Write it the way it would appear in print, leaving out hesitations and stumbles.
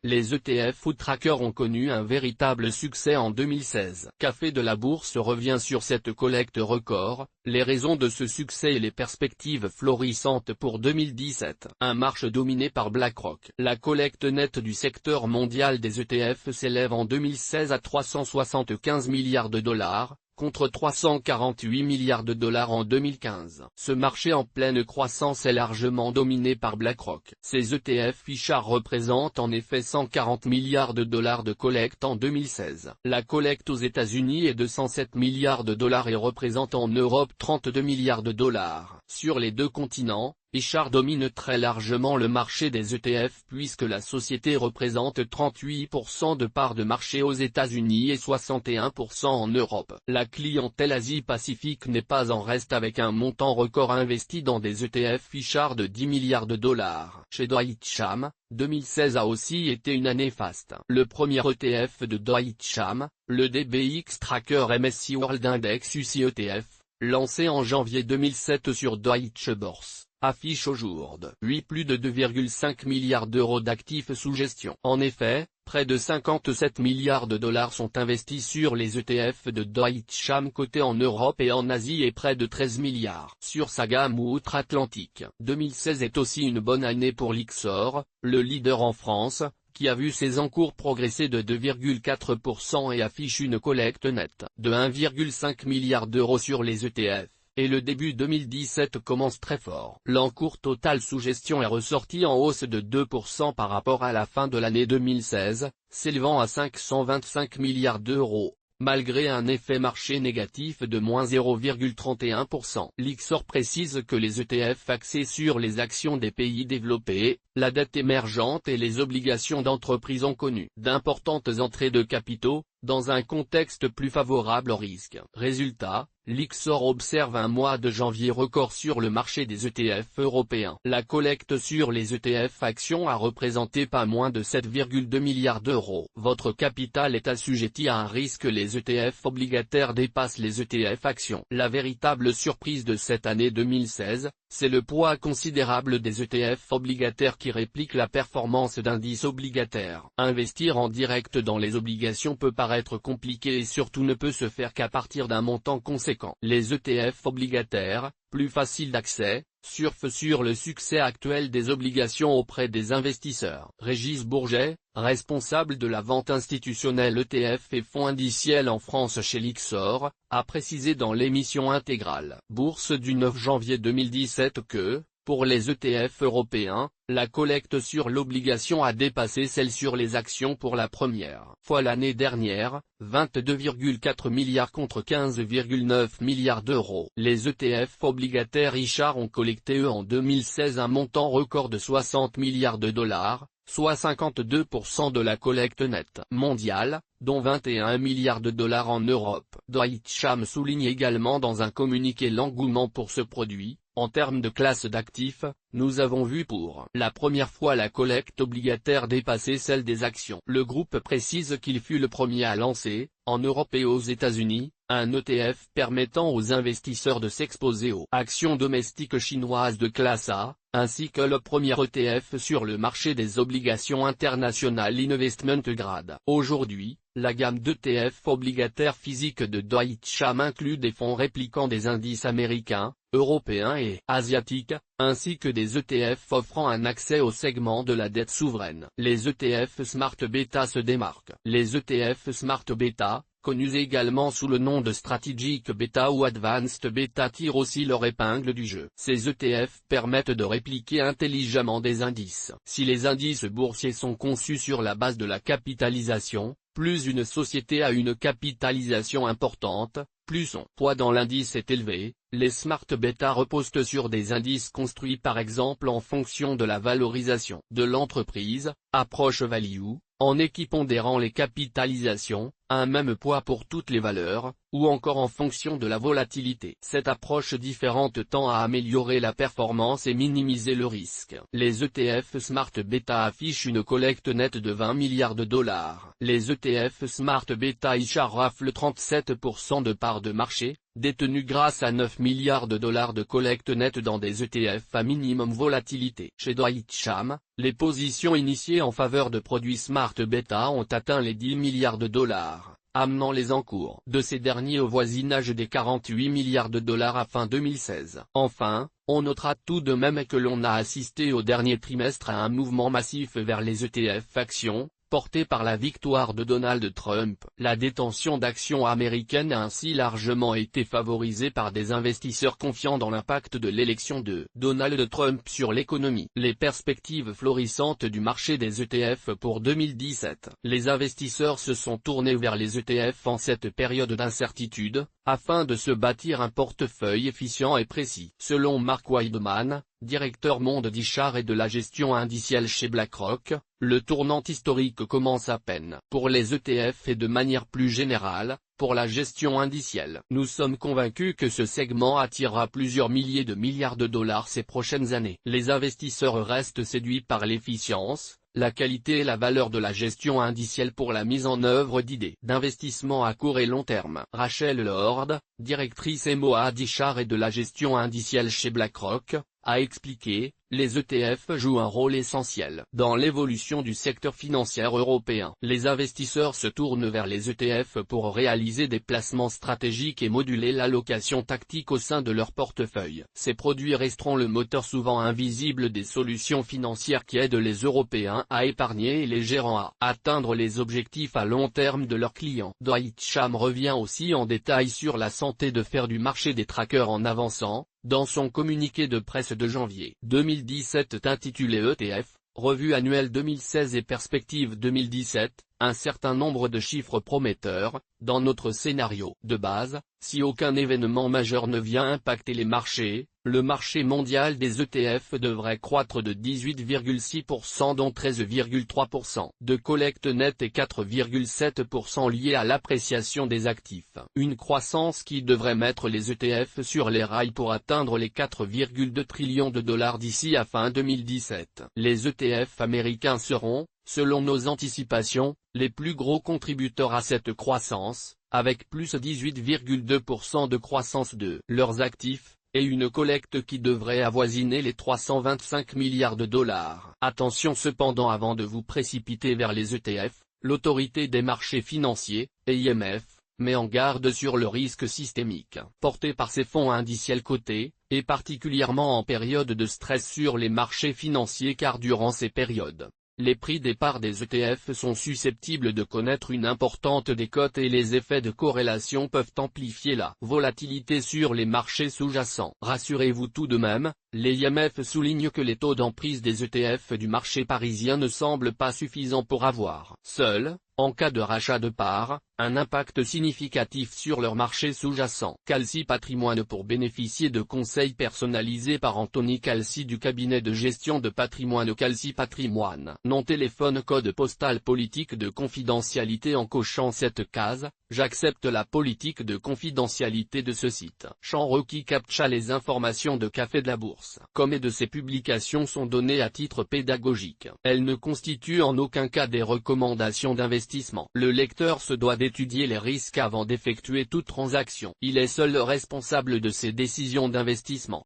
Les ETF Foodtracker ont connu un véritable succès en 2016. Café de la Bourse revient sur cette collecte record, les raisons de ce succès et les perspectives florissantes pour 2017. Un marché dominé par BlackRock. La collecte nette du secteur mondial des ETF s'élève en 2016 à 375 milliards de dollars, contre 348 milliards de dollars en 2015. Ce marché en pleine croissance est largement dominé par BlackRock. Ces ETF Fichard représentent en effet 140 milliards de dollars de collecte en 2016. La collecte aux États-Unis est de 107 milliards de dollars et représente en Europe 32 milliards de dollars. Sur les deux continents, Fichard domine très largement le marché des ETF puisque la société représente 38% de part de marché aux États-Unis et 61% en Europe. La clientèle Asie-Pacifique n'est pas en reste avec un montant record investi dans des ETF Fichard de 10 milliards de dollars. Chez Deutsche, 2016 a aussi été une année faste. Le premier ETF de Deutsche, le DBX Tracker MSCI World Index UCI ETF, lancé en janvier 2007 sur Deutsche Börse, affiche aujourd'hui plus de 2,5 milliards d'euros d'actifs sous gestion. En effet, près de 57 milliards de dollars sont investis sur les ETF de Deutsche cotés en Europe et en Asie et près de 13 milliards sur sa gamme outre-Atlantique. 2016 est aussi une bonne année pour Lyxor, le leader en France, qui a vu ses encours progresser de 2,4% et affiche une collecte nette de 1,5 milliard d'euros sur les ETF. Et le début 2017 commence très fort. L'encours total sous gestion est ressorti en hausse de 2% par rapport à la fin de l'année 2016, s'élevant à 525 milliards d'euros, malgré un effet marché négatif de moins 0,31%. Lyxor précise que les ETF axés sur les actions des pays développés, la dette émergente et les obligations d'entreprise ont connu d'importantes entrées de capitaux, dans un contexte plus favorable au risque. Résultat, Lyxor observe un mois de janvier record sur le marché des ETF européens. La collecte sur les ETF actions a représenté pas moins de 7,2 milliards d'euros. Votre capital est assujetti à un risque. Les ETF obligataires dépassent les ETF actions. La véritable surprise de cette année 2016, c'est le poids considérable des ETF obligataires qui répliquent la performance d'indices obligataires. Investir en direct dans les obligations peut paraître compliqué et surtout ne peut se faire qu'à partir d'un montant conséquent. Les ETF obligataires, plus faciles d'accès, surfent sur le succès actuel des obligations auprès des investisseurs. Régis Bourget, responsable de la vente institutionnelle ETF et fonds indiciels en France chez Lyxor, a précisé dans l'émission intégrale Bourse du 9 janvier 2017 que, pour les ETF européens, la collecte sur l'obligation a dépassé celle sur les actions pour la première fois l'année dernière, 22,4 milliards contre 15,9 milliards d'euros. Les ETF obligataires Richard ont collecté en 2016 un montant record de 60 milliards de dollars, soit 52% de la collecte nette mondiale, dont 21 milliards de dollars en Europe. Deutsche souligne également dans un communiqué l'engouement pour ce produit. En termes de classe d'actifs, nous avons vu pour la première fois la collecte obligataire dépasser celle des actions. Le groupe précise qu'il fut le premier à lancer, en Europe et aux États-Unis, un ETF permettant aux investisseurs de s'exposer aux actions domestiques chinoises de classe A, ainsi que le premier ETF sur le marché des obligations internationales Investment Grade. Aujourd'hui, la gamme d'ETF obligataires physiques de Deutsche inclut des fonds répliquant des indices américains, européens et asiatiques, ainsi que des ETF offrant un accès au segment de la dette souveraine. Les ETF Smart Beta se démarquent. Les ETF Smart Beta, connus également sous le nom de Strategic Beta ou Advanced Beta, tirent aussi leur épingle du jeu. Ces ETF permettent de répliquer intelligemment des indices. Si les indices boursiers sont conçus sur la base de la capitalisation, plus une société a une capitalisation importante, plus son poids dans l'indice est élevé. Les Smart Beta reposent sur des indices construits par exemple en fonction de la valorisation de l'entreprise, approche value, en équipondérant les capitalisations, un même poids pour toutes les valeurs, ou encore en fonction de la volatilité. Cette approche différente tend à améliorer la performance et minimiser le risque. Les ETF Smart Beta affichent une collecte nette de 20 milliards de dollars. Les ETF Smart Beta iShares raflent 37% de parts de marché, détenus grâce à 9 milliards de dollars de collecte nette dans des ETF à minimum volatilité. Chez Deutsche Sham, les positions initiées en faveur de produits Smart Beta ont atteint les 10 milliards de dollars, amenant les encours de ces derniers au voisinage des 48 milliards de dollars à fin 2016. Enfin, on notera tout de même que l'on a assisté au dernier trimestre à un mouvement massif vers les ETF actions, porté par la victoire de Donald Trump. La détention d'actions américaines a ainsi largement été favorisée par des investisseurs confiants dans l'impact de l'élection de Donald Trump sur l'économie. Les perspectives florissantes du marché des ETF pour 2017. Les investisseurs se sont tournés vers les ETF en cette période d'incertitude, afin de se bâtir un portefeuille efficient et précis. Selon Mark Weidman, directeur monde d'iShares et de la gestion indicielle chez BlackRock, le tournant historique commence à peine. Pour les ETF et de manière plus générale, pour la gestion indicielle, nous sommes convaincus que ce segment attirera plusieurs milliers de milliards de dollars ces prochaines années. Les investisseurs restent séduits par l'efficience, la qualité et la valeur de la gestion indicielle pour la mise en œuvre d'idées d'investissement à court et long terme. Rachel Lord, directrice MOA d'iShares et de la gestion indicielle chez BlackRock, a expliqué, les ETF jouent un rôle essentiel dans l'évolution du secteur financier européen. Les investisseurs se tournent vers les ETF pour réaliser des placements stratégiques et moduler l'allocation tactique au sein de leur portefeuille. Ces produits resteront le moteur souvent invisible des solutions financières qui aident les Européens à épargner et les gérants à atteindre les objectifs à long terme de leurs clients. Deutsche Sham revient aussi en détail sur la santé de fer du marché des trackers en avançant, dans son communiqué de presse de janvier 2017 intitulé ETF, revue annuelle 2016 et perspectives 2017, un certain nombre de chiffres prometteurs. Dans notre scénario de base, si aucun événement majeur ne vient impacter les marchés, le marché mondial des ETF devrait croître de 18,6% dont 13,3% de collecte nette et 4,7% liés à l'appréciation des actifs. Une croissance qui devrait mettre les ETF sur les rails pour atteindre les 4,2 trillions de dollars d'ici à fin 2017. Les ETF américains seront, selon nos anticipations, les plus gros contributeurs à cette croissance, avec plus 18,2% de croissance de leurs actifs, et une collecte qui devrait avoisiner les 325 milliards de dollars. Attention cependant, avant de vous précipiter vers les ETF, l'autorité des marchés financiers, AIMF, met en garde sur le risque systémique porté par ces fonds indiciels cotés, et particulièrement en période de stress sur les marchés financiers car durant ces périodes, les prix des parts des ETF sont susceptibles de connaître une importante décote et les effets de corrélation peuvent amplifier la volatilité sur les marchés sous-jacents. Rassurez-vous tout de même, l'AIMF souligne que les taux d'emprise des ETF du marché parisien ne semblent pas suffisants pour avoir seul, en cas de rachat de parts, un impact significatif sur leur marché sous-jacent. Calci Patrimoine. Pour bénéficier de conseils personnalisés par Anthony Calci du cabinet de gestion de patrimoine Calci Patrimoine. Nom, téléphone, code postal, politique de confidentialité. En cochant cette case, j'accepte la politique de confidentialité de ce site. Champ requis. CAPTCHA. Les informations de Café de la Bourse, comme et de ses publications, sont données à titre pédagogique. Elles ne constituent en aucun cas des recommandations d'investissement. Le lecteur se doit d'étudier les risques avant d'effectuer toute transaction. Il est seul responsable de ses décisions d'investissement.